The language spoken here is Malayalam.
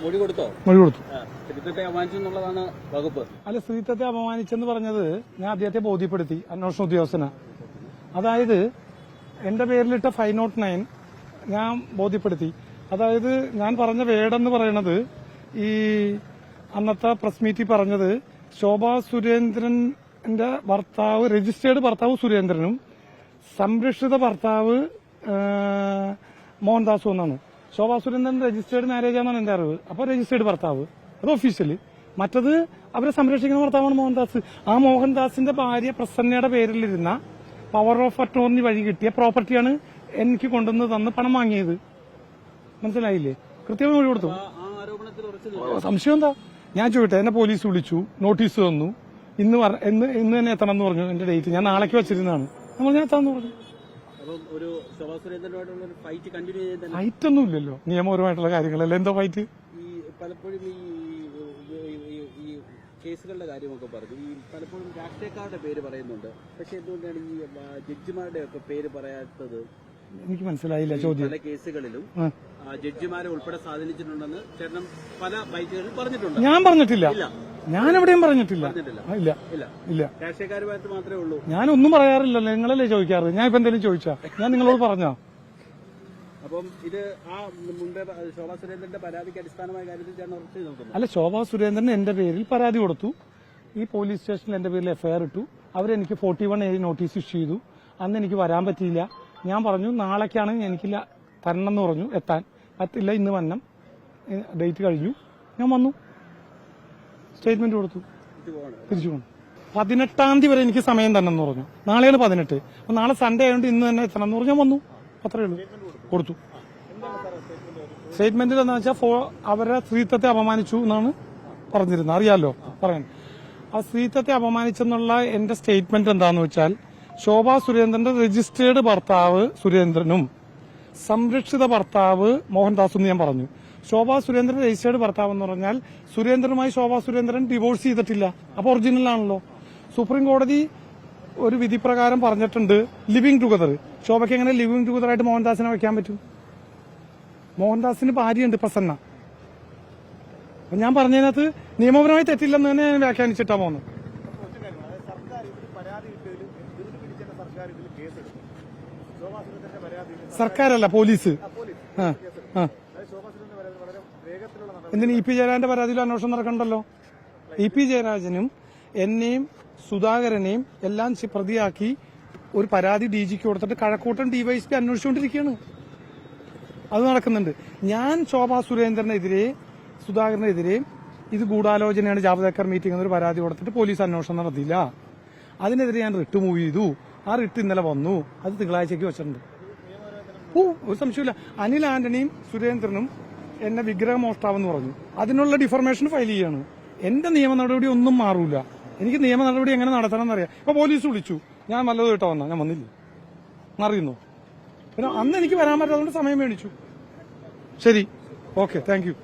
മൊഴി കൊടുത്തു. സ്ത്രീത്വത്തെ അപമാനിച്ചെന്നുള്ളതാണ് വകുപ്പ്. അല്ല, സ്ത്രീത്വത്തെ അപമാനിച്ചെന്ന് പറഞ്ഞത് ഞാൻ അദ്ദേഹത്തെ ബോധ്യപ്പെടുത്തി, അന്വേഷണ ഉദ്യോഗസ്ഥന. അതായത് എന്റെ പേരിലിട്ട 509 ഞാൻ ബോധ്യപ്പെടുത്തി. അതായത് ഞാൻ പറഞ്ഞ വേടെന്ന് പറയണത് ഈ അന്നത്തെ പ്രസ് മീറ്റിൽ പറഞ്ഞത് ശോഭാ സുരേന്ദ്രന്റെ ഭർത്താവ്, രജിസ്റ്റേർഡ് ഭർത്താവ് സുരേന്ദ്രനും സംരക്ഷിത ഭർത്താവ് മോഹൻദാസും എന്നാണ്. ശോഭാ സുരേന്ദ്രൻ രജിസ്റ്റേർഡ് മാരേജ് ആണെന്നാണ് എന്റെ അറിവ്. അപ്പൊ രജിസ്റ്റേർഡ് ഭർത്താവ് അത് ഒഫീഷ്യല്, മറ്റത് അവരെ സംരക്ഷിക്കുന്ന ഭർത്താവാണ് മോഹൻദാസ്. ആ മോഹൻദാസിന്റെ ഭാര്യ പ്രസന്നയുടെ പേരിലിരുന്ന പവർ ഓഫ് അറ്റോർണി വഴി കിട്ടിയ പ്രോപ്പർട്ടിയാണ് എനിക്ക് കൊണ്ടുവന്ന് തന്ന് പണം വാങ്ങിയത്. മനസ്സിലായില്ലേ? കൃത്യമായി മൊഴി കൊടുത്തു. സംശയം എന്താ? ഞാൻ ചോദിട്ടെ, എന്നെ പോലീസ് വിളിച്ചു, നോട്ടീസ് തന്നു, ഇന്ന് തന്നെ എത്തണം എന്ന് പറഞ്ഞു. എന്റെ ഡേറ്റ് ഞാൻ നാളേക്ക് വെച്ചിരുന്നതാണ്. ഞാൻ എത്താന്ന് പറഞ്ഞു. ഫൈറ്റ് ഒന്നും ഇല്ലല്ലോ, നിയമപരമായിട്ടുള്ള കാര്യങ്ങളല്ലേ. എന്താ ഫൈറ്റ്? പലപ്പോഴും ഈ കേസുകളുടെ കാര്യമൊക്കെ പറഞ്ഞു, ഈ പലപ്പോഴും രാഷ്ട്രീയക്കാരുടെ പേര് പറയുന്നുണ്ട്. പക്ഷെ എന്തുകൊണ്ടാണ് ഈ ജഡ്ജിമാരുടെ ഒക്കെ പേര് പറയാത്തത്? എനിക്ക് മനസ്സിലായില്ല ചോദ്യം. പല കേസുകളിലും ജഡ്ജിമാരെ ഉൾപ്പെടെ സ്വാധീനിച്ചിട്ടുണ്ടെന്ന് ചേട്ടൻ പല ബൈറ്റുകളിൽ പറഞ്ഞിട്ടുണ്ട്. ഞാൻ പറഞ്ഞിട്ടില്ല, ഞാൻ എവിടെയും പറഞ്ഞിട്ടില്ല. ഇല്ല ഇല്ല, രാഷ്ട്രീയക്കാരുമായിട്ട് മാത്രമേ ഉള്ളൂ. ഞാനൊന്നും പറയാറില്ലല്ലോ, നിങ്ങളല്ലേ ചോദിക്കാറ്. ഞാൻ ഇപ്പൊ എന്തെങ്കിലും ചോദിച്ചാ ഞാൻ നിങ്ങളോട് പറഞ്ഞോ? അപ്പം ഇത് ആ മുമ്പേ ശോഭാ സുരേന്ദ്രന്റെ പരാതിക്ക് അടിസ്ഥാനമായ കാര്യത്തിൽ ചേട്ടൻ ഉറച്ചു നോക്കുന്നു? അല്ല, ശോഭാ സുരേന്ദ്രൻ എന്റെ പേരിൽ പരാതി കൊടുത്തു. ഈ പോലീസ് സ്റ്റേഷനിൽ എന്റെ പേരിൽ FIR ഇട്ടു. അവരെനിക്ക് 41A നോട്ടീസ് ഇഷ്യൂ ചെയ്തു. അന്ന് എനിക്ക് വരാൻ പറ്റിയില്ല. ഞാൻ പറഞ്ഞു നാളേക്കാണ് എനിക്കില്ല തരണം എന്ന് പറഞ്ഞു. എത്താൻ പറ്റില്ല, ഇന്ന് വന്നം, ഡേറ്റ് കഴിഞ്ഞു. ഞാൻ വന്നു, സ്റ്റേറ്റ്മെന്റ് കൊടുത്തു, തിരിച്ചു പോകണം. 18-ാം തീയതി വരെ എനിക്ക് സമയം തന്നെ എന്ന് പറഞ്ഞു. നാളെയാണ് 18. അപ്പൊ നാളെ സൺഡേ ആയതുകൊണ്ട് ഇന്ന് തന്നെ എത്തണം എന്ന് പറഞ്ഞു. ഞാൻ വന്നു, അത്രയേ ഉള്ളൂ. കൊടുത്തു. സ്റ്റേറ്റ്മെന്റിൽ എന്താ വെച്ചാൽ അവരെ സ്ത്രീത്വത്തെ അപമാനിച്ചു എന്നാണ് പറഞ്ഞിരുന്നത്. അറിയാലോ പറയാൻ. ആ സ്ത്രീത്വത്തെ അപമാനിച്ചെന്നുള്ള എന്റെ സ്റ്റേറ്റ്മെന്റ് എന്താന്ന് വെച്ചാൽ, ശോഭാ സുരേന്ദ്രന്റെ രജിസ്റ്റേർഡ് ഭർത്താവ് സുരേന്ദ്രനും സംരക്ഷിത ഭർത്താവ് മോഹൻദാസും ഞാൻ പറഞ്ഞു. ശോഭാ സുരേന്ദ്രൻ രജിസ്റ്റേർഡ് ഭർത്താവ് എന്ന് പറഞ്ഞാൽ സുരേന്ദ്രനുമായി ശോഭാ സുരേന്ദ്രൻ ഡിവോഴ്സ് ചെയ്തിട്ടില്ല. അപ്പൊ ഒറിജിനൽ ആണല്ലോ. സുപ്രീം കോടതി ഒരു വിധി പ്രകാരം പറഞ്ഞിട്ടുണ്ട് ലിവിംഗ് ടുഗദർ. ശോഭയ്ക്ക് എങ്ങനെ ലിവിംഗ് ടുഗദർ ആയിട്ട് മോഹൻദാസിനെ വയ്ക്കാൻ പറ്റും? മോഹൻദാസിന് ഭാര്യയുണ്ട്, പ്രസന്ന. ഞാൻ പറഞ്ഞതിനകത്ത് നിയമപരമായി തെറ്റില്ലെന്ന് തന്നെ ഞാൻ വ്യാഖ്യാനിച്ചിട്ടാ പോകുന്നത്. സർക്കാരല്ല, പോലീസ്. എന്തിന്? EP ജയരാജന്റെ പരാതിയിൽ അന്വേഷണം നടക്കണ്ടല്ലോ. EP ജയരാജനും എന്നെയും സുധാകരനെയും എല്ലാം പ്രതിയാക്കി ഒരു പരാതി DGക്ക് കൊടുത്തിട്ട് കഴക്കൂട്ടം DYSP അന്വേഷിച്ചുകൊണ്ടിരിക്കുകയാണ്. അത് നടക്കുന്നുണ്ട്. ഞാൻ ശോഭാ സുരേന്ദ്രനെതിരെ സുധാകരനെതിരെ ഇത് ഗൂഢാലോചനയാണ്, ജാവദേക്കർ മീറ്റിംഗ് എന്നൊരു പരാതി കൊടുത്തിട്ട് പോലീസ് അന്വേഷണം നടത്തിയില്ല. അതിനെതിരെ ഞാൻ റിട്ട് മൂവ് ചെയ്തു. ആ റിട്ട് ഇന്നലെ വന്നു. അത് തിങ്കളാഴ്ചയ്ക്ക് വെച്ചിട്ടുണ്ട്. ഒരു സംശയമില്ല. അനിൽ ആന്റണിയും സുരേന്ദ്രനും എന്നെ വിഗ്രഹമോഷ്ടാവെന്ന് പറഞ്ഞു. അതിനുള്ള ഡിഫർമേഷൻ ഫയൽ ചെയ്യാണ്. എന്റെ നിയമ നടപടി ഒന്നും മാറൂല. എനിക്ക് നിയമ നടപടി എങ്ങനെ നടത്തണം എന്നറിയാം. ഇപ്പൊ പോലീസ് വിളിച്ചു, ഞാൻ നല്ലത് കേട്ടോ വന്നാ, ഞാൻ വന്നില്ല, അറിയുന്നു. പിന്നെ അന്ന് എനിക്ക് വരാൻ പറ്റാത്തതുകൊണ്ട് സമയം മേടിച്ചു. ശരി, ഓക്കെ, താങ്ക് യു.